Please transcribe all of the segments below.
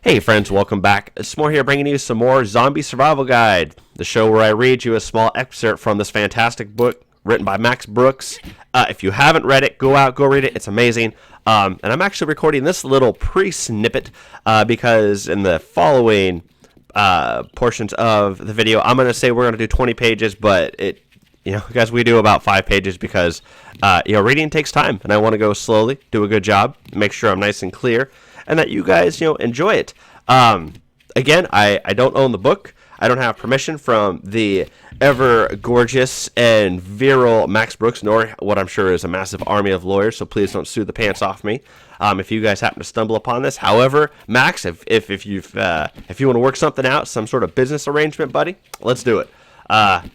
Hey friends, welcome back. S'more here bringing you some more Zombie Survival Guide, the show where I read you a small excerpt from this fantastic book written by Max Brooks. If you haven't read it, go read it. It's amazing. And I'm actually recording this little pre-snippet because in the following portions of the video, I'm going to say we're going to do 20 pages, but guys, we do about 5 pages because, reading takes time, and I want to go slowly, do a good job, make sure I'm nice and clear, and that you guys, enjoy it. Again, I don't own the book. I don't have permission from the ever gorgeous and virile Max Brooks, nor what I'm sure is a massive army of lawyers, so please don't sue the pants off me if you guys happen to stumble upon this. However, Max, if you want to work something out, some sort of business arrangement, buddy, let's do it.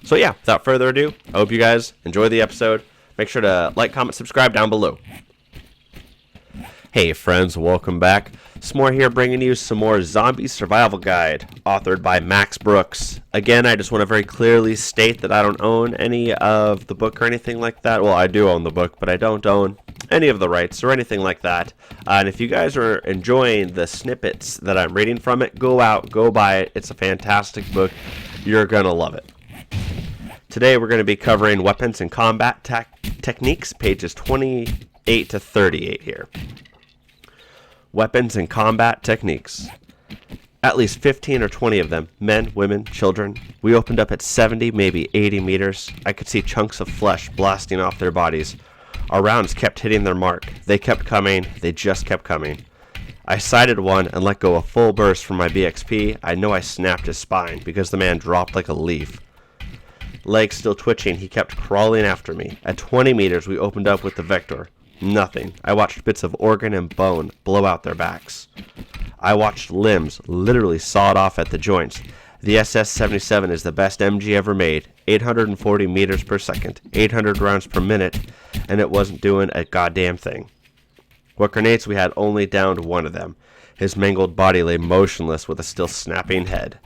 So yeah, without further ado, I hope you guys enjoy the episode. Make sure to like, comment, subscribe down below. Hey friends, welcome back. S'more here bringing you some more Zombie Survival Guide, authored by Max Brooks. Again, I just want to very clearly state that I don't own any of the book or anything like that. Well, I do own the book, but I don't own any of the rights or anything like that. And if you guys are enjoying the snippets that I'm reading from it, go out, go buy it. It's a fantastic book. You're going to love it. Today we're going to be covering weapons and combat techniques, pages 28 to 38 here. Weapons and combat techniques. At least 15 or 20 of them, men, women, children. We opened up at 70, maybe 80 meters. I could see chunks of flesh blasting off their bodies. Our rounds kept hitting their mark. They kept coming. They just kept coming. I sighted one and let go a full burst from my BXP. I know I snapped his spine because the man dropped like a leaf. Legs still twitching, he kept crawling after me. At 20 meters, we opened up with the Vector. Nothing. I watched bits of organ and bone blow out their backs. I watched limbs literally sawed off at the joints. The SS-77 is the best MG ever made. 840 meters per second, 800 rounds per minute, and it wasn't doing a goddamn thing. What grenades we had only downed one of them. His mangled body lay motionless with a still snapping head.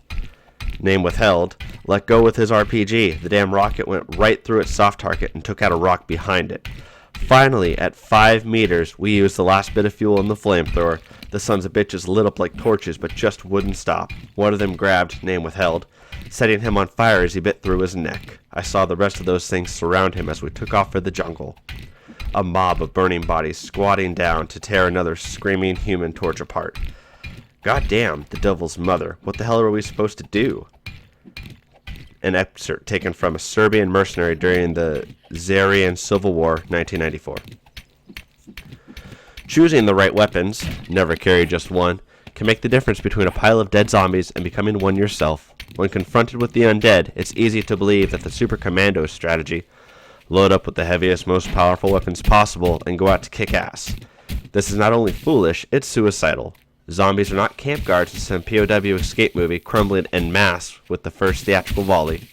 Name withheld. Let go with his RPG. The damn rocket went right through its soft target and took out a rock behind it. Finally, at 5 meters, we used the last bit of fuel in the flamethrower. The sons of bitches lit up like torches, but just wouldn't stop. One of them grabbed, name withheld, setting him on fire as he bit through his neck. I saw the rest of those things surround him as we took off for the jungle. A mob of burning bodies squatting down to tear another screaming human torch apart. God damn, the devil's mother. What the hell are we supposed to do? An excerpt taken from a Serbian mercenary during the Zarian Civil War, 1994. Choosing the right weapons, never carry just one, can make the difference between a pile of dead zombies and becoming one yourself. When confronted with the undead, it's easy to believe that the Super Commando strategy, load up with the heaviest, most powerful weapons possible and go out to kick ass. This is not only foolish, it's suicidal. Zombies are not camp guards in some POW escape movie crumbling en masse with the first theatrical volley.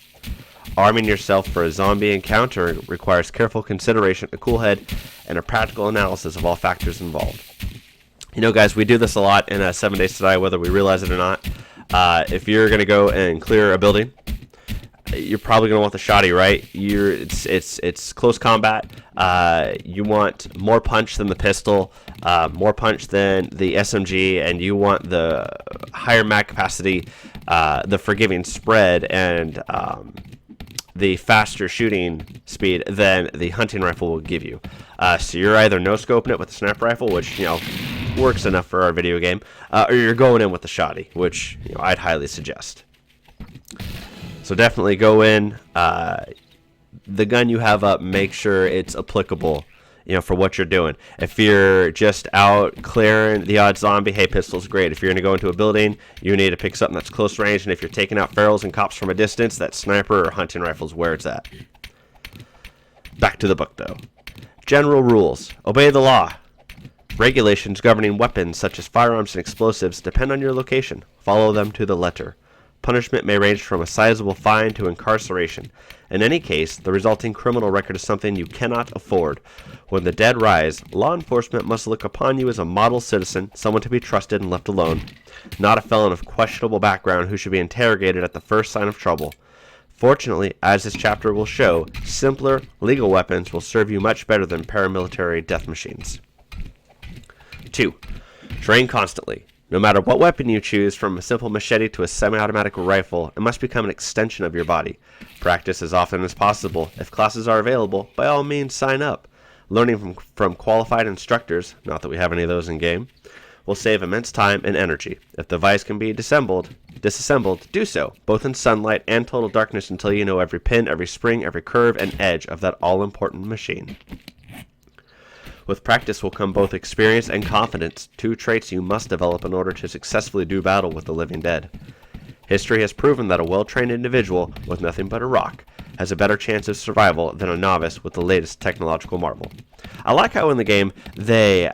Arming yourself for a zombie encounter requires careful consideration, a cool head, and a practical analysis of all factors involved. Guys, we do this a lot in 7 Days to Die, whether we realize it or not. If you're going to go and clear a building, you're probably going to want the shotty, right? It's close combat. You want more punch than the pistol, more punch than the SMG, and you want the higher mag capacity, the forgiving spread, and the faster shooting speed than the hunting rifle will give you. So you're either no-scoping it with the sniper rifle, which, works enough for our video game, or you're going in with the shotty, which, I'd highly suggest. So definitely go in. The gun you have up, make sure it's applicable, for what you're doing. If you're just out clearing the odd zombie, hey, pistol's great. If you're going to go into a building, you need to pick something that's close range. And if you're taking out ferals and cops from a distance, that sniper or hunting rifle's where it's at. Back to the book, though. General rules. Obey the law. Regulations governing weapons such as firearms and explosives depend on your location. Follow them to the letter. Punishment may range from a sizable fine to incarceration. In any case, the resulting criminal record is something you cannot afford. When the dead rise, law enforcement must look upon you as a model citizen, someone to be trusted and left alone, not a felon of questionable background who should be interrogated at the first sign of trouble. Fortunately, as this chapter will show, simpler legal weapons will serve you much better than paramilitary death machines. 2. Train constantly. No matter what weapon you choose, from a simple machete to a semi-automatic rifle, it must become an extension of your body. Practice as often as possible. If classes are available, by all means sign up. Learning from qualified instructors, not that we have any of those in game, will save immense time and energy. If the device can be disassembled, do so, both in sunlight and total darkness, until you know every pin, every spring, every curve and edge of that all-important machine. With practice will come both experience and confidence, two traits you must develop in order to successfully do battle with the living dead. History has proven that a well-trained individual with nothing but a rock has a better chance of survival than a novice with the latest technological marvel. I like how in the game they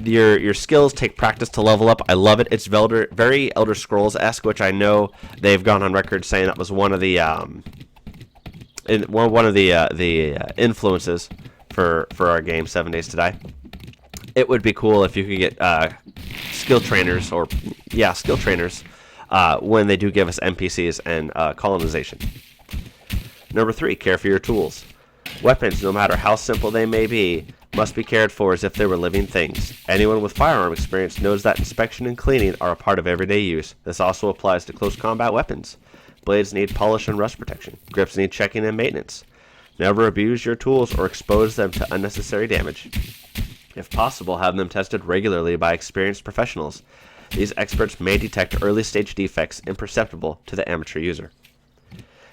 your skills take practice to level up. I love it. It's very Elder Scrolls-esque, which I know they've gone on record saying that was one of the influences for our game 7 Days to Die. It would be cool if you could get skill trainers when they do give us NPCs and colonization. Number 3, care for your tools. Weapons, no matter how simple they may be, must be cared for as if they were living things. Anyone with firearm experience knows that inspection and cleaning are a part of everyday use. This also applies to close combat weapons. Blades need polish and rust protection. Grips need checking and maintenance. Never abuse your tools or expose them to unnecessary damage. If possible, have them tested regularly by experienced professionals. These experts may detect early-stage defects imperceptible to the amateur user.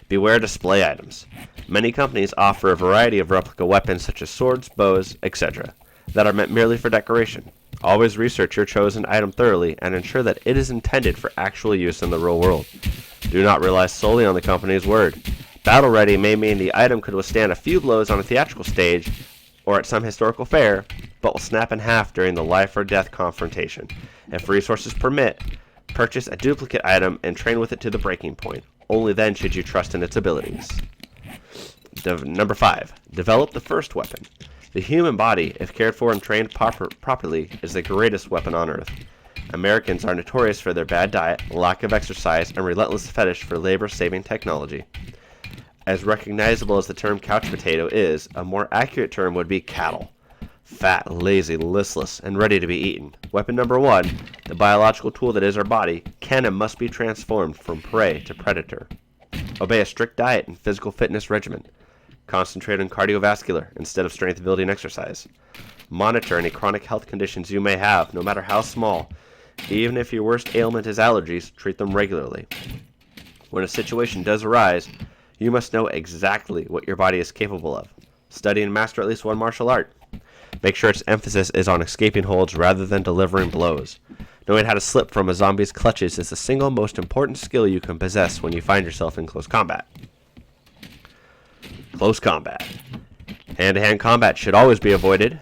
Beware display items. Many companies offer a variety of replica weapons such as swords, bows, etc. that are meant merely for decoration. Always research your chosen item thoroughly and ensure that it is intended for actual use in the real world. Do not rely solely on the company's word. Battle ready may mean the item could withstand a few blows on a theatrical stage or at some historical fair, but will snap in half during the life or death confrontation. If resources permit, purchase a duplicate item and train with it to the breaking point. Only then should you trust in its abilities. Number 5. Develop the first weapon. The human body, if cared for and trained properly, is the greatest weapon on earth. Americans are notorious for their bad diet, lack of exercise, and relentless fetish for labor-saving technology. As recognizable as the term couch potato is, a more accurate term would be cattle. Fat, lazy, listless, and ready to be eaten. Weapon number 1, the biological tool that is our body, can and must be transformed from prey to predator. Obey a strict diet and physical fitness regimen. Concentrate on cardiovascular instead of strength building exercise. Monitor any chronic health conditions you may have, no matter how small. Even if your worst ailment is allergies, treat them regularly. When a situation does arise, you must know exactly what your body is capable of. Study and master at least one martial art. Make sure its emphasis is on escaping holds rather than delivering blows. Knowing how to slip from a zombie's clutches is the single most important skill you can possess when you find yourself in close combat. Close combat. Hand-to-hand combat should always be avoided.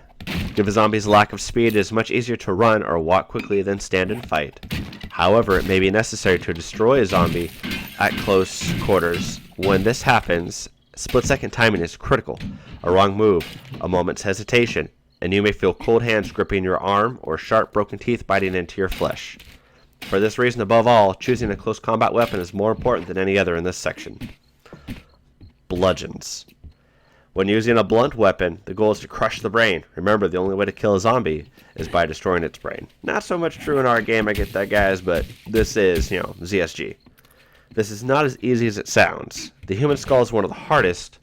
Given zombies' lack of speed, it is much easier to run or walk quickly than stand and fight. However, it may be necessary to destroy a zombie at close quarters. When this happens, split-second timing is critical. A wrong move, a moment's hesitation, and you may feel cold hands gripping your arm or sharp broken teeth biting into your flesh. For this reason, above all, choosing a close combat weapon is more important than any other in this section. Bludgeons. When using a blunt weapon, the goal is to crush the brain. Remember, the only way to kill a zombie is by destroying its brain. Not so much true in our game, I get that, guys, but this is, ZSG. This is not as easy as it sounds. The human skull is one of the hardest,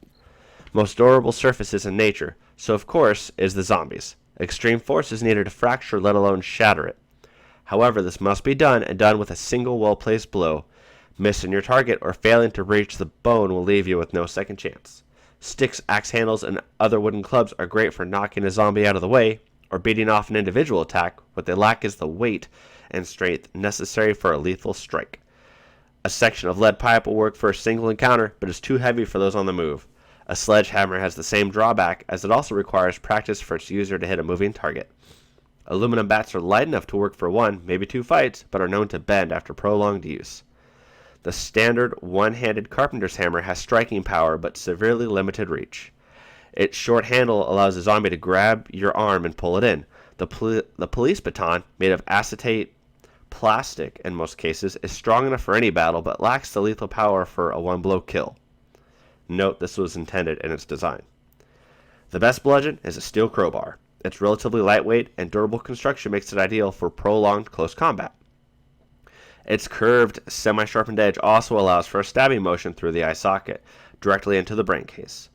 most durable surfaces in nature, so of course is the zombies. Extreme force is needed to fracture, let alone shatter it. However, this must be done, and done with a single well-placed blow. Missing your target or failing to reach the bone will leave you with no second chance. Sticks, axe handles, and other wooden clubs are great for knocking a zombie out of the way or beating off an individual attack. What they lack is the weight and strength necessary for a lethal strike. A section of lead pipe will work for a single encounter, but is too heavy for those on the move. A sledgehammer has the same drawback, as it also requires practice for its user to hit a moving target. Aluminum bats are light enough to work for 1, maybe 2 fights, but are known to bend after prolonged use. The standard one-handed carpenter's hammer has striking power, but severely limited reach. Its short handle allows a zombie to grab your arm and pull it in. The police baton, made of acetate plastic in most cases, is strong enough for any battle, but lacks the lethal power for a one-blow kill. Note this was intended in its design. The best bludgeon is a steel crowbar. Its relatively lightweight and durable construction makes it ideal for prolonged close combat. Its curved, semi-sharpened edge also allows for a stabbing motion through the eye socket, directly into the brain case.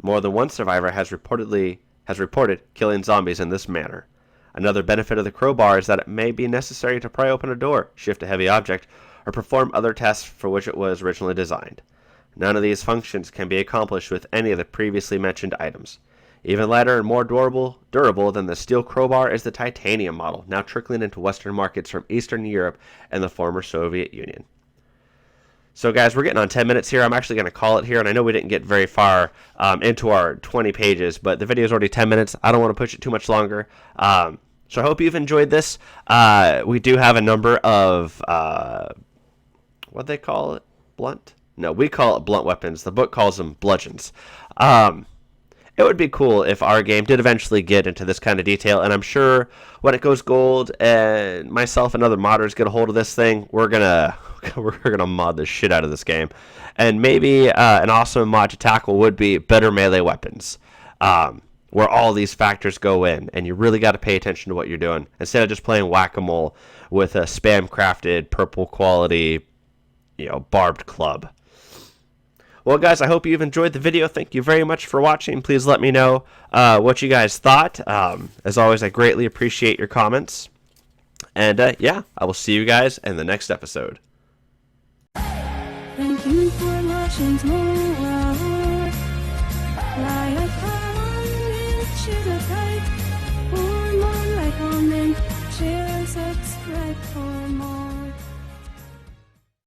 More than one survivor has reported killing zombies in this manner. Another benefit of the crowbar is that it may be necessary to pry open a door, shift a heavy object, or perform other tasks for which it was originally designed. None of these functions can be accomplished with any of the previously mentioned items. Even lighter and more durable than the steel crowbar is the titanium model, now trickling into Western markets from Eastern Europe and the former Soviet Union. So guys, we're getting on 10 minutes here. I'm actually going to call it here, and I know we didn't get very far into our 20 pages, but the video is already 10 minutes. I don't want to push it too much longer. So I hope you've enjoyed this. We do have a number of, what they call it? Blunt? No, we call it blunt weapons. The book calls them bludgeons. It would be cool if our game did eventually get into this kind of detail, and I'm sure when it goes gold and myself and other modders get a hold of this thing, we're gonna mod the shit out of this game. And maybe an awesome mod to tackle would be better melee weapons, where all these factors go in, and you really got to pay attention to what you're doing instead of just playing whack-a-mole with a spam-crafted purple quality, barbed club. Well, guys, I hope you've enjoyed the video. Thank you very much for watching. Please let me know what you guys thought. As always, I greatly appreciate your comments. And, yeah, I will see you guys in the next episode. Thank you for watching. Share, subscribe for more.